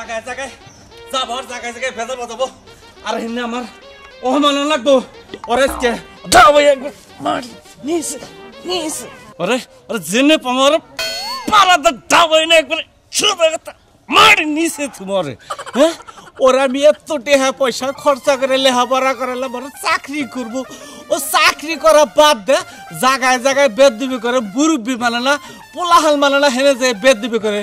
জায়গায় জায়গায় যাবার জায়গায় জায়গায় ভেজাল বাজাবো আর এমনি আমার অহমান লাগবো ওরেসকে দাও একবার মারি নিস ওরে ওরে জেনে পামার পারাদা দাও না একবার সোজা মারি নিছে তোমারে হ্যাঁ ওরা আমি এত টাকা পয়সা খরচা করে লেখাপড়া করালাম ওরা চাকরি করবো ও চাকরি করা বাদ দে জায়গায় জায়গায় বেদবি করে মুরব্বি মানে না পোলাহাল মানে না হেনে যায় বেদবি করে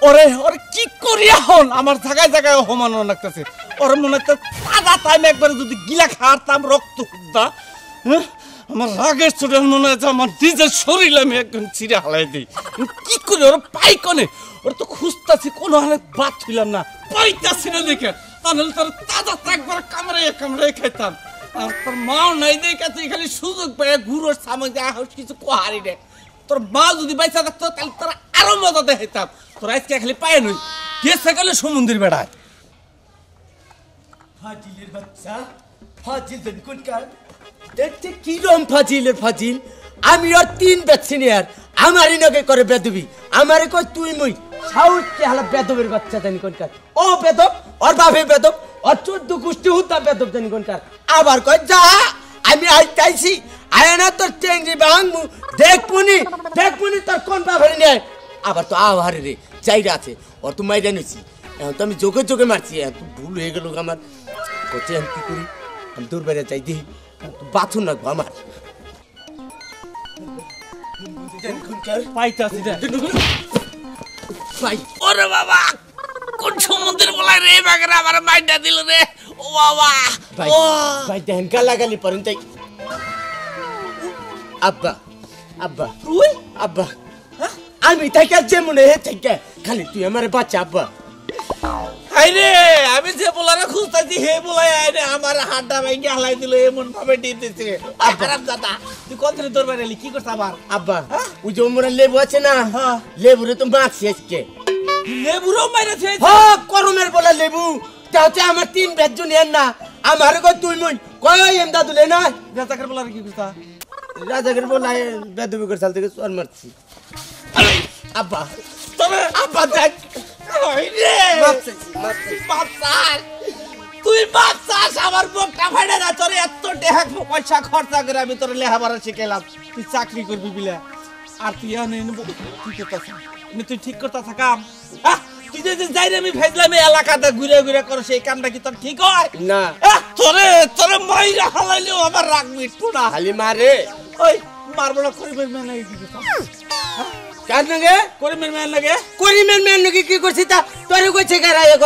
ওরে ওরে কি করি এখন আমার জায়গায় জায়গায় অপমান লাগতেছে ওর মনে হচ্ছে তাজা টাইম একবারে যদি গিলা খাওয়াতাম রক্ত হুদ্দা হ্যাঁ আমার রাগের ছোট মনে হচ্ছে আমার নিজের শরীর আমি একদম ছিঁড়ে হালাই দিই কি করি ওরা পাই কনে ওরা তো খুঁজতেছি কোনো হালে বাদ ছিলাম না পাইতাছি না দেখে তাহলে তোর তাজা একবার কামড়াই খাইতাম আর তোর মাও নাই দেখে তুই খালি সুযোগ পেয়ে ঘুরোর সামনে কিছু কোহারি রে তোর মা যদি বাইসা থাকতো তাহলে তোর আরো মজা দেখাইতাম তোর আজকে খালি পায়ে নই গেছে গেলে সমুদ্রের বেড়ায় ফাজিলের বাচ্চা ফাজিল দেবী কোনকার দেখতে কিরম ফাজিলের ফাজিল আমি ওর 3 ব্যাচ সিনিয়র আমারই নগে করে বেদবি আমারে কই তুই মুই সাউথ কে হালা বেদবের বাচ্চা জানি কোনকার ও বেদব ওর বাপে বেদব ওর 14 গোষ্ঠী হুতা বেদব জানি কোনকার আবার কই যা আমি আইতাইছি আয় না তোর টেংরি ভাঙমু দেখবুনি তোর কোন বাপের নিয়ে আবার তো আহারে রে চাইরা আছে ওর তো মাইরা নিছি এখন তো আমি যোগে মারছি এখন ভুল হয়ে গেল আমার কোচে আমি কি করি আমি দূর বাইরে যাই দিই বাথরুম লাগবো আমার ওরে বাবা কোন সমুদ্রের বলাই রে বাগরা আমার মাইন্ডা দিল রে ও বাবা ভাই দেখেন গালাগালি পরেন তাই আব্বা তুই আব্বা আমি তাকে যেমন হে থেকে খালি তুই আমার বাচ্চা আব্বা আইরে আমি যে বলারে খুঁজতাছি হে বলাই আইরে আমার হাতটা ভেঙে হালাই দিল এমন ভাবে দিতেছে আরাম দাদা তুই কোন দিন তোর বাইরে কি করছ আবার আব্বা ওই যে মোরা লেবু আছে না লেবুরে তো মাছি আজকে লেবুরও মাইরেছে হ্যাঁ করমের বলা লেবু তাতে আমার 3 ব্যাচ জুনিয়র না আমার কই তুই মুই কই এম দাদুলে না রাজাকের বলারে কি করছ রাজাকের বলা বেদবি করে চাল থেকে চোর মারছি আব্বা তবে আব্বা দেখ আইরে তুই বাচ্চাস আমার বুকটা ফাড়ে না তোর এত টাকা পয়সা খরচা করে আমি তোর লেখাপড়া শিখাইলাম তুই চাকরি করবি বিলে আর তুই তুই ঠিক করতে থাকাম তুই যে যাই রে আমি ভেজলাম এই এলাকাতে ঘুরে ঘুরে করো সেই কামটা কি তোর ঠিক হয় না তোরে মাইরা হালাইলেও আমার রাগ মিটবো না খালি মারে ওই মারবো না করিমের মেয়ে নাকি কি কার নাকি করিমের মেয়ে লাগে করিমের মেয়ে নাকি কি করছিস তা তোরে কইছে কেরা এ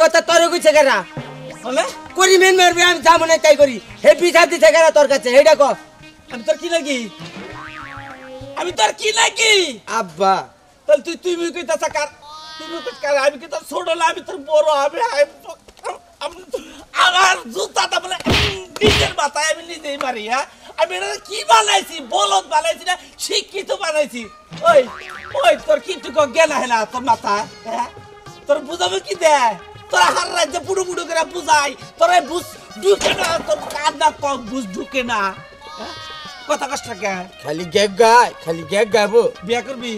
কথা তোরে কইছে কেরা বলে করিমের মেয়ে আমি যাবো না তাই করি হে পিঠা দিতে কেরা তোর কাছে হেডা কর আমি তোর কি লাগি আব্বা তাহলে তুই মুই কইতা কার তুই মুই কইতা আমি কি তোর ছোট না আমি তোর বড় আমি আমার জুতাটা বলে নিজের মাথায় আমি নিজেই মারি হ্যাঁ আমি এটা কি বানাইছি বলদ বানাইছি না শিক্ষিত বানাইছি ওই তোর কিন্তু জ্ঞান হয় না তোর মাথা হ্যাঁ তোর বুঝাবো কি দে তোর হার রাজ্যে পুরো করে বুঝাই তোর বুঝ ঢুকে না তোর কান্না কম বুঝ ঢুকে না কথা কষ্ট কে খালি গেগ গাবো বিয়া করবি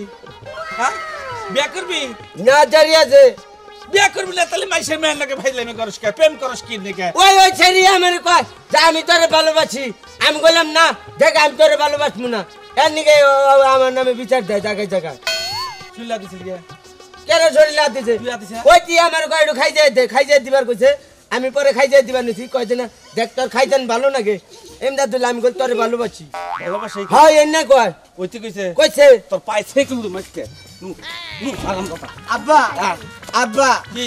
হ্যাঁ বিয়া করবি না জারিয়া যে বিয়া করবি না তাহলে মাইসের মেয়ের লাগে ভাইলামি করস কে প্রেম করস কি নাকি ওই ছেড়ি আমার কয় যে আমি তোরে ভালোবাসি আমি বললাম না দেখ আমি তোরে ভালোবাসবো না এর নিকে আমার নামে বিচার দেয় জায়গায় চুলা দিছিস কে কেন শরীর দিছে ওই তুই আমার কয় একটু খাই যাই দিবার কইছে আমি পরে খাই যাই দিবার নিছি কইছে না দেখ তোর খাইতেন ভালো নাকি এমদাদুল্লাহ আমি কই তোরে ভালোবাসি হ্যাঁ এনে কয় ওই তুই কইছে তোর পায়ে থেকে মাইকে সালাম কথা আব্বা কি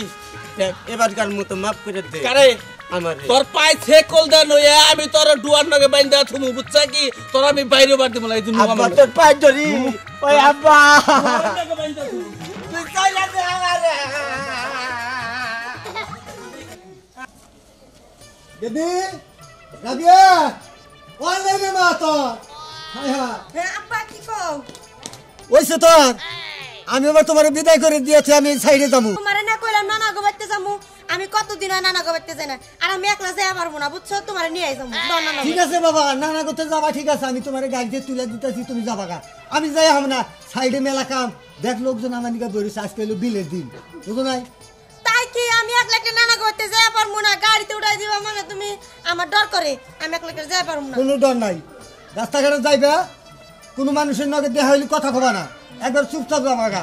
এবারকার মতো মাফ করে দে কারে আমার তোর পায়ে থেকল দেন হইয়া আমি তোর দুয়ার নগে বাইন্দা থুমু বুঝছা কি তোর আমি বাইরে বার দিমু না এই আব্বা তোর পায়ে ধরি ওই আব্বা তুই কইলা দে আমারে দেবী রাবিয়া অনলাইনে মা তো হ্যাঁ আব্বা কি কও ওইছে তোর আমি আবার তোমার বিদায় করে দিয়েছি আমি সাইডে যাবো তোমারে না কইলাম নানা গো বাইতে যামু আমি কতদিন হয় নানা গো বাইতে যাই না আর আমি একলা যাই পারবো না বুঝছো তোমারে নিয়ে যামু ঠিক আছে বাবা নানা করতে যাবা ঠিক আছে আমি তোমার গাড়ি দিয়ে তুলে দিতেছি তুমি যাবা গা আমি যাই হাম না সাইডে মেলা কাম দেখ লোকজন আমার নিকে বইছে আজকে হলো বিলের দিন বুঝো নাই তা একলা একলা নানা করতে যাই পারমু না গাড়িতে উঠাই দিবা মানে তুমি আমার ডর করে আমি একলা একলা যাই পারমু না কোনো ডর নাই রাস্তাঘাটে যাইবা কোনো মানুষের নগে দেখা হইলে কথা কবা না একবার চুপচাপ যাবা গা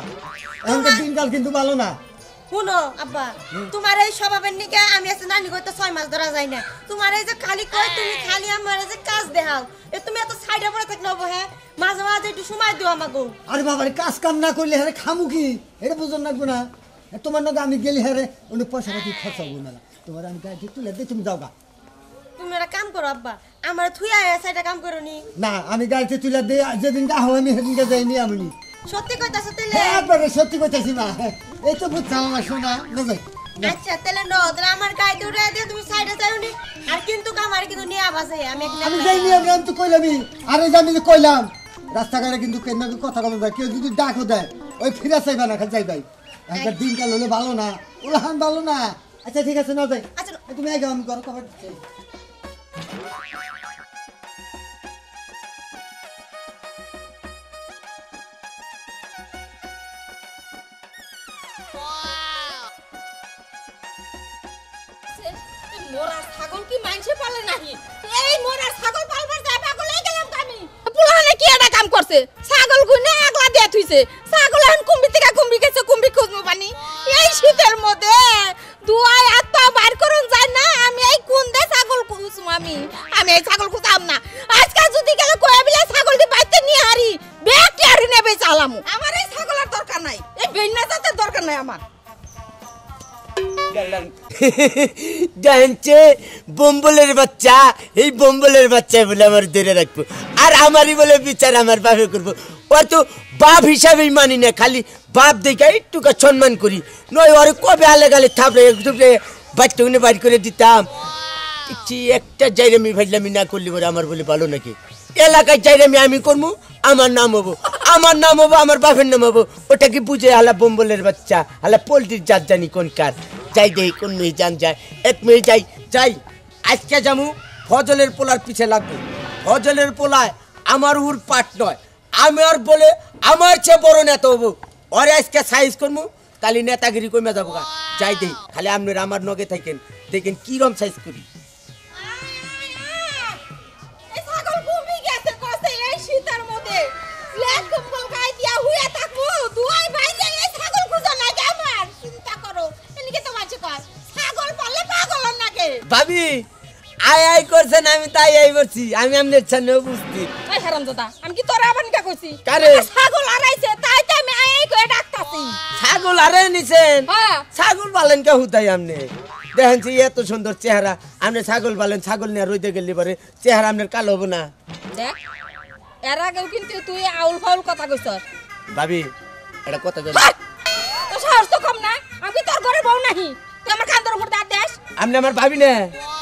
এখনকার দিনকাল কিন্তু ভালো না শুনো আব্বা তোমার এই স্বভাবের নিকে আমি আছে নানি করতে 6 মাস ধরা যায় না তোমার এই যে খালি কই তুমি খালি আমার যে কাজ দেখাও এ তুমি এত সাইডে পড়ে থাকলে হবে হ্যাঁ মাঝে মাঝে একটু সময় দিও আমাকে আরে বাবা কাজ কাম না করলে হ্যাঁ খামু কি এটা বুঝন লাগবো না তোমার নগে আমি গেলি হ্যাঁ অনেক পয়সা পাতি খরচ হবো মেলা তোমার আমি গাড়ি তুলে দিই তুমি যাও গা তুমি একটা কাম করো আব্বা আমার থুইয়া সাইডে কাম করো নি না আমি গাড়িতে তুলে দিই যেদিন গা হো আমি সেদিনকে যাইনি আমি সত্যি কইতাছো তাইলে হ্যাঁ একবারে সত্যি কইতাছি মা এই তো বুঝছাম আমার শোনা না যাই আচ্ছা তাহলে নো তাহলে আমার গাড়িতে উঠে দিয়ে তুমি সাইডে যাও নি আর কিন্তু আমার কিন্তু নিয়ে আবাসে আমি আমি যাইনি আমি তো কইলামই আরে জানি যে কইলাম রাস্তাঘাটে কিন্তু কেন কথা কম যায় কেউ যদি ডাকও দেয় ওই ফিরে চাইবা না খালি যাই ভাই একটা দিনকাল হলে ভালো না ওলাহান ভালো না আচ্ছা ঠিক আছে না যাই আচ্ছা তুমি আগে আমি করো খবর দিচ্ছি মোরার ছাগল কি মাইনছে পালে নাহি এই মোরার ছাগল পালবার যায় পাগল হয়ে গেলাম আমি পুলানে কি এটা কাম করছে ছাগল গুনে একলা দিয়ে থুইছে ছাগল এখন কুম্বি থেকে কুম্বি গেছে কুম্বি খুঁজমু পানি এই শীতের মধ্যে দুয়াই হাত পা বাইর করুন যায় না আমি এই কোন দে ছাগল খুঁজমু আমি এই ছাগল খুঁজাম না আজকাল যদি গেলে কয়ে বিলে ছাগল দি বাইতে নিয়ে হারি বেটি হারি নেবে চালামু আমার এই ছাগলের দরকার নাই এই বেন্না জাতের দরকার নাই আমার জানছে বম্বলের বাচ্চা এই বম্বলের বাচ্চা বলে আমার ধরে রাখবো আর আমারই বলে বিচার আমার বাপে করবো ওর তো বাপ হিসাবেই মানি না খালি বাপ দেখে একটুকা সম্মান করি নয় ওরে কবে আলে গালে থাপড়ে বাচ্চাগুলো বাইর করে দিতাম একটা জায়গামি ফাইলামি না করলে বলে আমার বলে ভালো নাকি এলাকায় জায়গামি আমি করবো আমার নাম হবো আমার বাপের নাম হবো ওটা কি বুঝে হালা বম্বলের বাচ্চা হালা পোল্ট্রির জাত জানি কোন কার যাই দেই কোন মেয়ে জান যায় এক মেয়ে যাই আজকে যামু ফজলের পোলার পিছে লাগবো ফজলের পোলায় আমার উর পাট নয় আমি আর বলে আমার চেয়ে বড় নেতা হবো ওরে আজকে সাইজ করবো কালি নেতাগিরি কমে যাবো যাই দেই খালি আপনার আমার নগে থাকেন দেখেন কিরম সাইজ করি এই ছাগল ঘুমি গেছে কসে এই শীতের মধ্যে ফ্ল্যাট কম্বল গায়ে দিয়া হুইয়া থাকবো দুয়াই ভাই যে এই ছাগল খুঁজো না গে আমার চিন্তা করো এদিকে তো মাঝে কয় ছাগল পালে পাগল নাকে ভাবি আই করছেন আমি তাই আই করছি আমি আপনার সামনে বুঝছি এই হারামজাদা আমি কি তোরা আবার নিকা কইছি কারে? ছাগল আড়াইছে তাই তো আমি আই কই ডাকতাছি ছাগল আরে নিছেন হ্যাঁ ছাগল পালেন কে হুতাই আপনি দেখেন যে এত সুন্দর চেহারা আপনি ছাগল পালেন ছাগল নিয়ে রইতে গেলে পরে চেহারা আপনার কালো হবো না দেখ এর আগেও কিন্তু তুই আউল ফাউল কথা কইছস ভাবি এটা কথা বল তো সাহস তো কম না আমি কি তোর ঘরে বউ নাহি তুই আমার কান্দর উপর দাঁত দেস আপনি আমার ভাবি না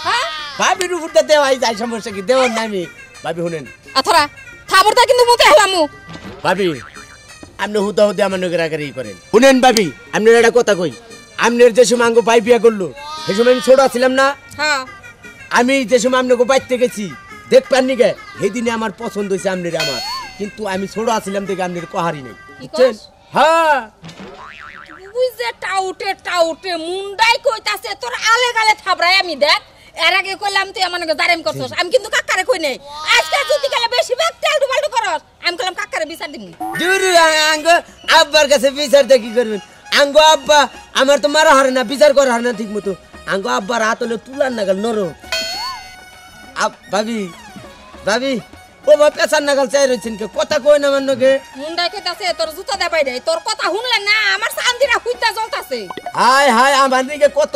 হ্যাঁ ভাবির উপরটা দেওয়াই যায় সমস্যা কি দেওয়ার না আমি ভাবি শুনেন আথরা থাবরদা কিন্তু মুতে হেলামু ভাবি আপনি হুদা হুদে আমার নগের আগারি করেন শুনেন ভাবি আপনার একটা কথা কই আপনার যে সময় আঙ্গ ভাই বিয়া করলো সেই সময় আমি ছোট ছিলাম না হ্যাঁ আমি যে সময় আপনাকে বাইতে গেছি দেখ পাননি গে সেদিনে আমার পছন্দ হয়েছে আপনার আমার কিন্তু আমি ছোট ছিলাম দেখে আপনার কহারি নেই বুঝছেন হ্যাঁ বুঝে টাউটে মুন্ডাই কইতাছে তোর আলে গালে থাবরাই আমি দেখ এর আগে কইলাম তুই আমাকে জারেম করছস আমি কিন্তু কাকারে কই নাই আজকে যদি গেলে বেশি বেগ তেল ডুবাল্টু করস আমি কইলাম কাকারে বিচার দিমু জুরু আঙ্গ আব্বার কাছে বিচার কি করবেন আঙ্গ আব্বা আমার তো মারা হারে না বিচার করা হারে না ঠিক মতো আঙ্গ আব্বার হাত হলে তুলার নাগাল নরো ভাবি ভাবি ও বা পেছার নাগাল চাই রয়েছেন কে কথা কই না আমার নগে মুন্ডাই কইতাছে তোর জুতা দে পাই দেয় তোর কথা শুনলে না আমার শান্তিরা খুইতা জ্বলতাছে হাই আমার দিকে কত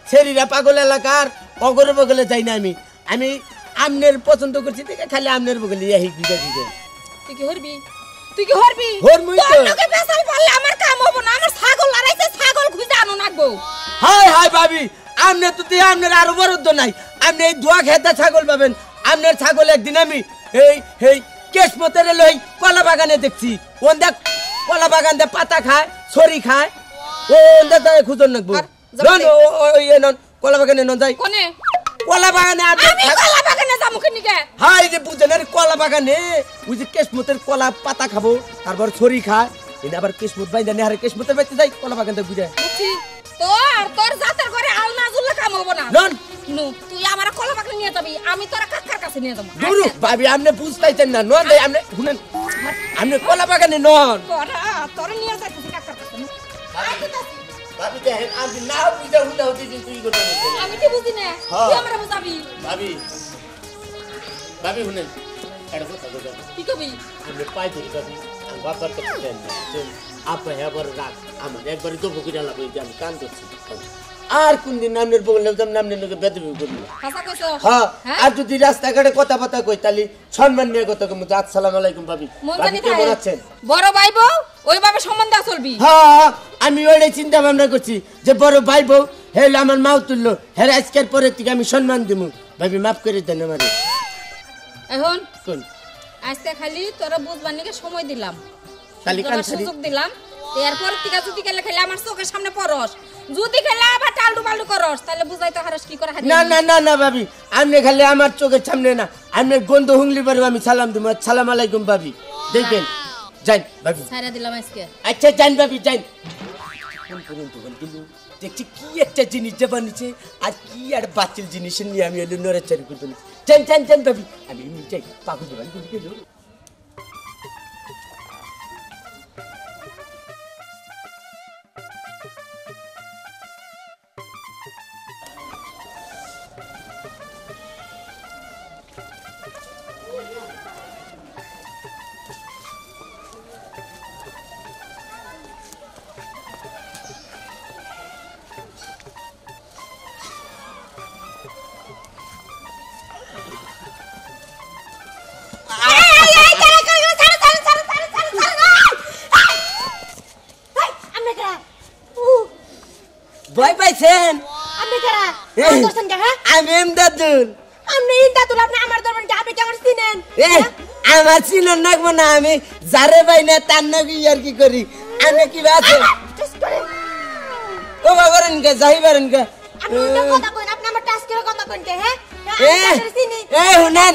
ছেড়িরা পাগল এলাকার অগরে বগলে যাই না আমি আমনের পছন্দ করছি দেখে খালি আমনের বগলে ইয়াহি দিকে তুই কি হরবি হরমুই তো। তোর লগে পেছাল পারলে আমার কাম হবো না আমার ছাগল লড়াইছে ছাগল খুঁজে আনো নাকবো হাই ভাবি আমনে তো দিয়ে আমনের আরো বরদ্দ নাই আপনি এই ধোয়া খেতে ছাগল পাবেন আমনের ছাগল একদিন আমি এই কেশমতের লই কলা বাগানে দেখছি ওন দেখ কলা বাগান দে পাতা খায় ছড়ি খায় ও ওন দে খুঁজন নাকবো আর যাবে ওই নন কলা বাগানে নন যাই কোনে কলা বাগানে আমি কলা বাগানে যামু কিনিকে হাই যে বুঝেন আরে কলা বাগানে ওই যে কেশমতের কলা পাতা খাবো তারপর ছড়ি খায় এটা আবার কেশমত বাইন্দা নে আরে কেশমতের বাইতে যাই কলা বাগানতে বুঝে বুঝছি তোর জাতের ঘরে নু তুই আমার কলা বাগানে নিয়ে যাবি আমি তোরা কাকার কাছে নিয়ে যাবো দুরু ভাবি আপনি বুঝতাইছেন না নন দেই আপনি শুনেন আপনি কলা বাগানে নন তোরা নিয়ে যাইতেছি কাকার কাছে ভাবি দেখেন আমি না বুঝা হুলা হতে তুই কথা বলছিস আমি কি বুঝি না তুই আমরা বুঝাবি ভাবি ভাবি শুনেন এটা কথা বলছি কি কবি আমি পাই ধরি ভাবি আমি বাবার কাছে যাই না আপা এবার রাখ আমার একবারই তো বকিরা লাগবে যে আমি কান করছি আর কোন দিন নামের বগলে নামের লোকে বেদবি করবি হাসা কইছো হ্যাঁ আর যদি রাস্তাঘাটে কথা কই তাহলে সম্মান নিয়ে কথা কই আসসালামু আলাইকুম ভাবি মন ভাবি জানি কেমন আছেন বড় ভাই বউ ওইভাবে সম্মান দেওয়া চলবি হ্যাঁ আমি ওইটাই চিন্তা ভাবনা করছি যে বড় ভাই বউ হেলে আমার মাও তুললো হেরে আজকের পরে থেকে আমি সম্মান দিব ভাবি মাফ করে দেন আমারে এখন কোন আজকে খালি তোরা বুঝবার নিকে সময় দিলাম খালি তোরা কানসারি সুযোগ দিলাম এরপর থেকে যদি খেলে খেলে আমার চোখের সামনে পরস যদি খেলে আবার টালডু পাল্টু করস তাহলে বুঝাই তো হারস কি করে না না না না ভাবি আপনি খালি আমার চোখের সামনে না আপনি গন্ধ হুংলি পারবো আমি সালাম দিব আসসালাম আলাইকুম ভাবি দেখবেন যাই ভাবি ছাইরা দিলাম আজকে আচ্ছা যান ভাবি যান দেখছি কি একটা জিনিস যে বানিয়েছে আর কি আর বাতিল জিনিস নিয়ে আমি এলো নড়াচড়ি করতে যান যান যান ভাবি আমি এমনি যাই পাগল দেবান করে গেল ভয় পাইছেন আপনি কারা আমার দর্শন কে হ্যাঁ আমি এমদাদুল আপনি ইন্দাতুল আপনি আমার দর্শন কে আপনি কেমন চিনেন আমার চিনন নাকবো না আমি যারে পাই না তার নাকি আর কি করি আমি কি আছে ও বাবারেন কে যাইবারেন কে আপনি উল্টা কথা কইন আপনি আমার টাস্ক করে কথা কইন কে হ্যাঁ হুনেন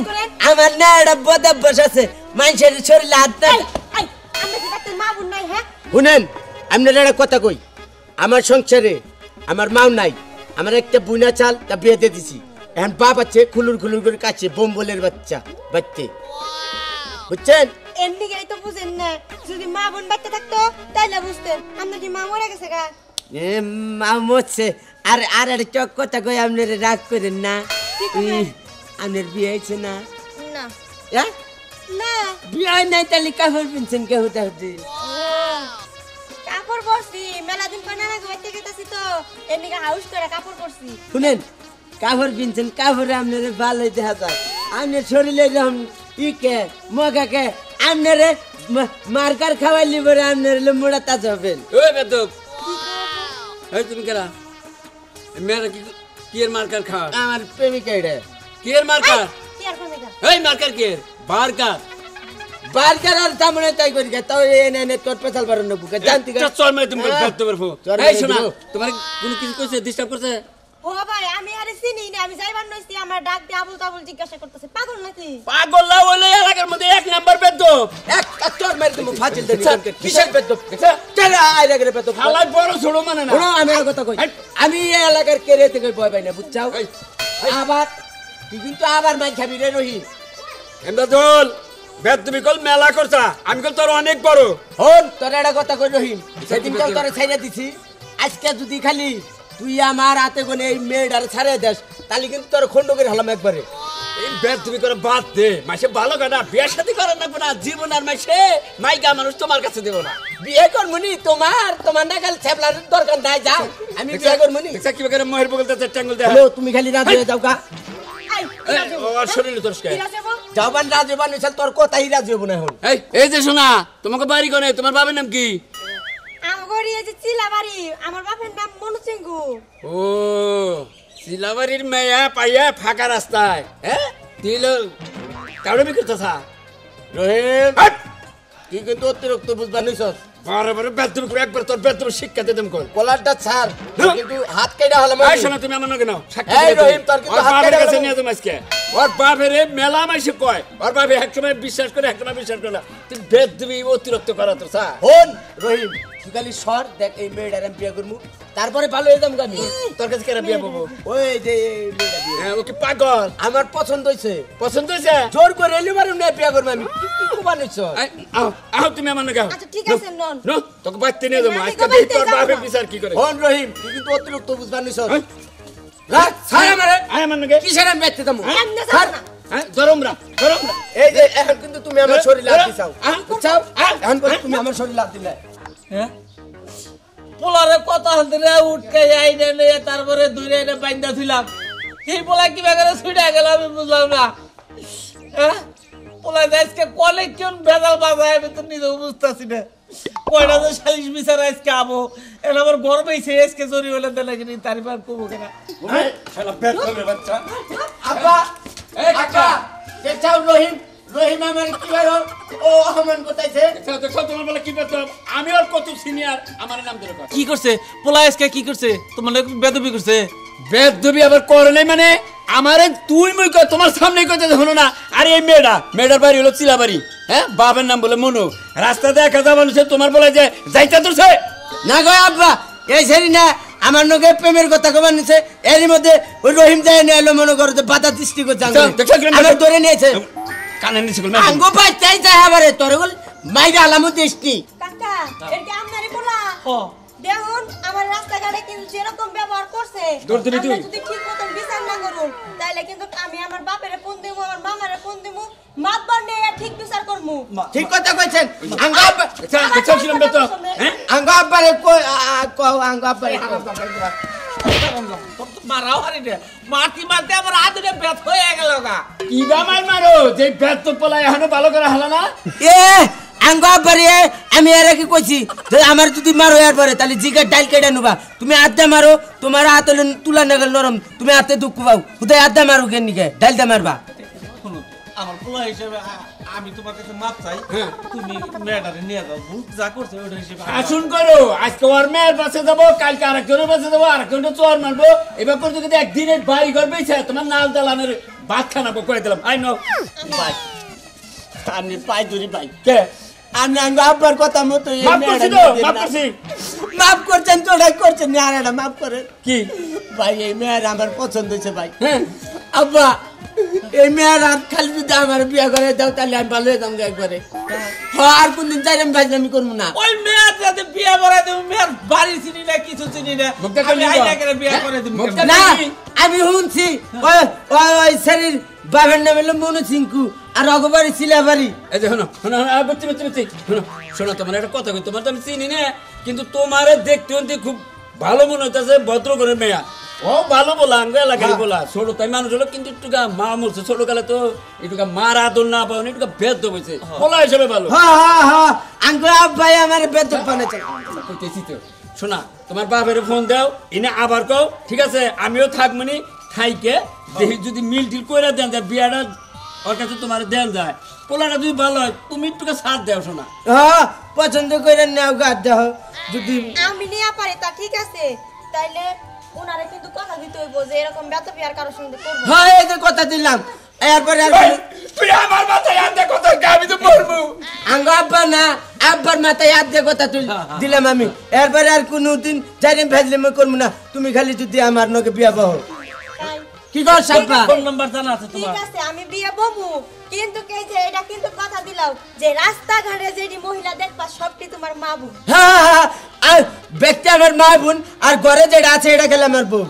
আমার না একটা বদ অভ্যাস আছে মানুষের শরীরে হাত না আমরা কি ডাক্তার মা বোন নাই হ্যাঁ শুনেন আপনার একটা কথা কই আমার সংসারে আমার মাও নাই আমার একটা বুনা চাল তা বিয়ে দিয়ে দিছি এখন বাপ আছে খুলুর খুলুর করে কাছে বোম্বলের বাচ্চা বুঝছেন এমনি গাই তো বুঝেন না যদি মা বোন বাচ্চা থাকতো তাইলে বুঝতেন আমরা কি মা মরে গেছে গা এ মা মরছে আর আর একটা কথা কই আপনার রাগ করেন না আপনার বিয়ে হয়েছে না না হ্যাঁ না বিয়ে হয় নাই তাহলে কাপড় পিনছেন কে হতে হতে কাপড় পরছি মেলা দিন পর নানা ঘুরতে গেছি তো এমনি হাউস করে কাপড় পরছি শুনেন কাপড় পিনছেন কাপড়ে আপনার ভালোই দেখা যায় আপনার শরীরে এরকম ইকে মগাকে আপনার মার্কার খাওয়াইলি পরে আপনার মোড়া তাজা হবেন ওই বেদব এই তুমি কেরা মেয়েরা কি এর মার্কার খাওয়া আমার প্রেমিকা এটা কি এর মার্কার কি আর করবে গা এই মার্কার কি এর বার্কার বার্কার আর সামনে তাই করি তাও এনে এনে তোর পেছাল পারেন না বুকে জানতি একটা চল মেরে তুমি বেদবের ফো চল এই মেরে শোনা দিব। তোমার কোনো কিছু কইছে ডিস্টার্ব করছে ও ভাই আমি আরে চিনি না আমি যাইবার নইছি আমার ডাক দিয়ে আবুল তাবুল জিজ্ঞাসা করতেছে পাগল নাকি পাগল না হইলে এলাকার মধ্যে এক নাম্বার বেদব এক তোর মেরে তুমি ফাজিল দেন কিসের বেদব চল আই লাগে বেদব হালাই বড় ছোট মানে না শোনো আমি আর কথা কই আমি এই এলাকার কেরে থেকে ভয় পাই না বুঝছাও আবার তুই কিন্তু আবার মাই খাবি রে রহিম এমদাদুল বেদবি কল মেলা করছা আমি কল তোর অনেক বড় হন তোর একটা কথা কই রহিম সেদিন কাল তোরে ছাইরা দিছি আজকে যদি খালি তুই আমার হাতে কোনে এই মেয়েটার ছাড়ে দেস তাহলে কিন্তু তোর খন্ড করে হলাম একবারে এই বেদবি করে বাদ দে মাসে ভালো কথা বিয়ে শাদী করার না না জীবন আর মাসে মাইকা মানুষ তোমার কাছে দেব না বিয়ে করমুনি তোমার নাগাল ছ্যাপলার দরকার নাই যাও আমি বিয়ে করমুনি দেখছা কি করে মহের বগলতে চারটাঙ্গুল দেয় হ্যালো তুমি খালি রাজি হয়ে যাও কা আই ওর শরীরে তোর কি রাজব যাওবান রাজি বানিয়েছিল তোর কথাই রাজি হবো না এখন এই যে শোনা তোমাকে বাড়ি কোনে তোমার বাবার নাম কি আমগরি এই যে চিলাবাড়ি আমার বাপের নাম মনু সিংহু ও সিলাবাড়ির মেয়া পাইয়া ফাঁকা রাস্তায় হ্যাঁ দিল কারো বিক্রি থা রহিম তুই কিন্তু অতিরিক্ত বুঝবা নিছস বারে বারে বেদম করে একবার তোর বেদম শিক্ষা দে দেম কল কলারটা ছাড় কিন্তু হাত কেটে হলাম এই শোনা তুমি আমার নাকি নাও এই রহিম, তোর কিন্তু হাত বাবার কেটে কাছে গেল। নিয়ে তুমি আজকে ওর বাপেরে মেলা মাইসে কয় ওর বাপে একসময় বিশ্বাস করে একসময় বিশ্বাস করে না তুই বেদ দিবি অতিরিক্ত করা তো স্যার হন রহিম তুই খালি সর দেখ এই মেয়েটার আমি বিয়ে করবো তারপরে ভালো হয়ে যাম আমি তোর কাছে কেন বিয়ে পাবো ওই যে এই মেয়েটা বিয়ে হ্যাঁ ও কি পাগল আমার পছন্দ হয়েছে পছন্দ হয়েছে জোর করে এলে মারুম না বিয়ে করবো আমি কি বানিয়েছ আও তুমি আমার নাকি আচ্ছা ঠিক আছে নন নো তোকে বাচ্চা নিয়ে দেবো আমি আজকে বাড়িতে দেখি তোর যাবো বাপে না। বিচার কি করে হন রহিম তুই কিন্তু অতিরিক্ত বুঝবার নিছ হ্যাঁ? রাখ ছাড় আমারে আয় আমার নাকি কিসের আমি বেচতে যাবো এমনে যাবো না হ্যাঁ গরম রা এই যে এখন কিন্তু তুমি আমার শরীর লাভ দিছাও হ্যাঁ? বুঝছাও এখন বলে তুমি আমার শরীর লাভ দিলে হ্যাঁ পোলারে কথা হতে উঠকে আইনে নিয়ে তারপরে দূরে এনে বাইন্দা ছিলাম এই পোলা কি বেগারে ছুটে গেল আমি বুঝলাম না হ্যাঁ পোলা আজকে কলে কোন বেদাল বাজায় আমি তো নিজেও বুঝতেছি না কয়টা যে সালিশ বিচার আজকে আবো এটা আমার গর্বেই সে আজকে জরি হলে দেলে কিনি তার বার কবো কেনা শালা বেদ করবে বাচ্চা আব্বা এই আব্বা দেখছাও রহিম রহিম আমার কি হয় ও অপমান করতেছে দেখো তোমার বলে কি করতে আমি ওর কত সিনিয়র আমার নাম ধরে কথা কি করছে পোলা আজকে কি করছে তোমার বেদবি করছে বেদ দিবি আবার করে নাই মানে আমারে তুই মুই কই তোমার সামনে কইতে হলো না আরে এই মেয়েটার বাড়ি হলো চিলাবাড়ি হ্যাঁ বাবার নাম বলে মনু রাস্তা দেখা যাবে মানুষ তোমার বলে যে যাইতা তোরছে না গো আব্বা এই সেরি না আমার নগে প্রেমের কথা কবার নিছে এর মধ্যে ওই রহিম যায় নিয়ে এলো মনে করো যে বাধা সৃষ্টি করছে আমার ধরে নিয়েছে কানে নিছে কল আঙ্গো পাই চাই চাই আবারে তোর বল মাইরা আলামত দেশনি কাকা এটা আপনারই বলা ও দেখুন আমার রাস্তাঘাটে কিন্তু যেরকম ব্যবহার করছে দৌড় দিবি তুই? আমরা যদি ঠিক মতন বিচার না করুন তাহলে কিন্তু আমি আমার বাপেরে ফোন দেবো আমার মামারে ফোন দেবো মাতবার নেই আর ঠিক বিচার করবো ঠিক কথা কইছেন আঙ্গো আব্বা দেখছিলাম তো হ্যাঁ আঙ্গো আব্বারে কই আঙ্গো আব্বারে মারাও হারি রে মারতে মারতে আমার আদরে ব্যথ হয়ে গেল গা কি বা মারো যে বেদ তো পলাই এখনো ভালো করে হলো না এ আঙ্গো আব্বারে আমি এর কি কইছি যে আমার যদি মারো এর পরে তাহলে জিগার ডাল কেটে নেবা তুমি আড্ডা মারো তোমার হাতে তুলা নাগাল নরম তুমি হাতে দুঃখ পাও কোথায় আড্ডা মারো কেন নিকে ডালটা মারবা শুনুন আমার পোলা হিসেবে আমি তোমার কাছে মাপ চাই তুমি মেয়েটারে নিয়ে যাও ভুল যা করছে ওটা হিসেবে আসুন করো আজকে ওর মেয়ের পাশে যাবো কালকে আরেকজনের পাশে যাবো আরেকজনটা চোর মারবো এবার করতে যদি একদিনের বাড়ি ঘর পেয়েছে তোমার নাল দালানের ভাত খানাবো করে দিলাম আই নো ভাই আমি পাই ধরি ভাই কে আমি আঙ্গো আব্বার কথা মতো এই মাফ করছি তো মাফ করছি মাফ করছেন তো ওটাই করছেন না আর এটা মাফ করে কি ভাই এই মেয়ের আমার পছন্দ হয়েছে ভাই হ্যাঁ আব্বা এই মেয়ের আর খালি যদি আমার বিয়ে করে দাও তাহলে আমি ভালো হয়ে যাবো একবারে আর কোনদিন চাই আমি ভাজলামি করবো না ওই মেয়ের যাতে বিয়ে করে দেব মেয়ের বাড়ি চিনি না কিছু চিনি না মুখটা আমি খুলে আইনা দাও। করে বিয়ে করে দেব মুখটা না আমি শুনছি ওই ওই ওই শরীর বাবার নাম হলো মনু সিংকু আর অগবাড়ি শিলাবাড়ি এই যে শোনো শোনো বুঝছি শোনো শোনো তোমার একটা কথা কই তোমার তো আমি চিনি না কিন্তু তোমারে দেখতে হতে খুব ভালো মনে হইতেছে ভদ্র করে মেয়া ও ভালো বলা আঙ্গ এলাকার বলা ছোট তাই মানুষ হলো কিন্তু একটু মা মরছে ছোট কালে তো একটু মার আদর না পাও একটু ভেদ হয়েছে বলা হিসেবে ভালো হ্যাঁ আঙ্গুর আব্বাই আমার বেতন বানাচ্ছে কইতেছি তো শোনা তোমার বাপের ফোন দাও ইনে আবার কও ঠিক আছে আমিও থাকমনি থাইকে দেখি যদি মিল টিল কইরা দেন যায় বিয়াটা ওর কাছে তোমার দেন যায় পোলাটা যদি ভালো হয় তুমি একটু সাথ দাও শোনা হ্যাঁ পছন্দ করে নাও গাছ দাও যদি আমি নিয়ে পারি তা ঠিক আছে তাইলে ওনারে কিন্তু কথা দিতে হইব যে এরকম ব্যথা বিয়ার কারোর সঙ্গে করবো হ্যাঁ এই যে কথা দিলাম এরপরে আর তুই আমার মাথায় আনতে কথা আমি তো বলবো আঙ্গ আব্বা না আব্বার মাথায় হাত দিয়ে কথা তুই দিলাম আমি এরপরে আর কোনোদিন জানি ভেজলে মই করবো না তুমি খালি যদি আমার নকে বিয়া পাও তাই কি কর সাব্বা ফোন নাম্বার জানা আছে ঠিক তোমার আছে আমি বিয়ে বমু কিন্তু কে যে এটা কিন্তু কথা দিলাও যে রাস্তাঘাটে যেটি মহিলা দেখবা সবটি তোমার মা বোন হ্যাঁ আর ব্যক্তি আমার মা বোন আর ঘরে যেটা আছে এটা খেলে আমার বোন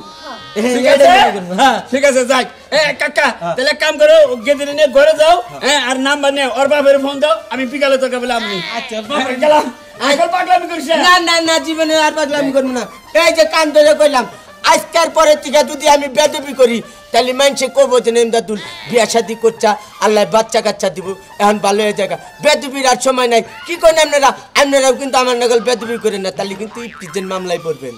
ঠিক আছে যাক এ কাকা তাহলে কাম করো গেদিনে নিয়ে ঘরে যাও হ্যাঁ আর নাম্বার নিয়ে ওর বাপের ফোন দাও আমি বিকালে তোকে বলে আমি আচ্ছা গেলাম এখন পাগলামি করিস না না না জীবনে আর পাগলামি করবো না এই যে কান ধরে কইলাম আজকের পরে থেকে যদি আমি বেদবি করি তাহলে মানুষে কব যে নেমদাতুল বিয়া শাদি করছা আল্লাহ বাচ্চা কাচ্চা দিব এখন ভালো হয়ে জায়গা বেদবির আর সময় নাই কি করেন আপনারাও কিন্তু আমার নকল বেদবি করেন না তাহলে কিন্তু ইফতিজের মামলায় পড়বেন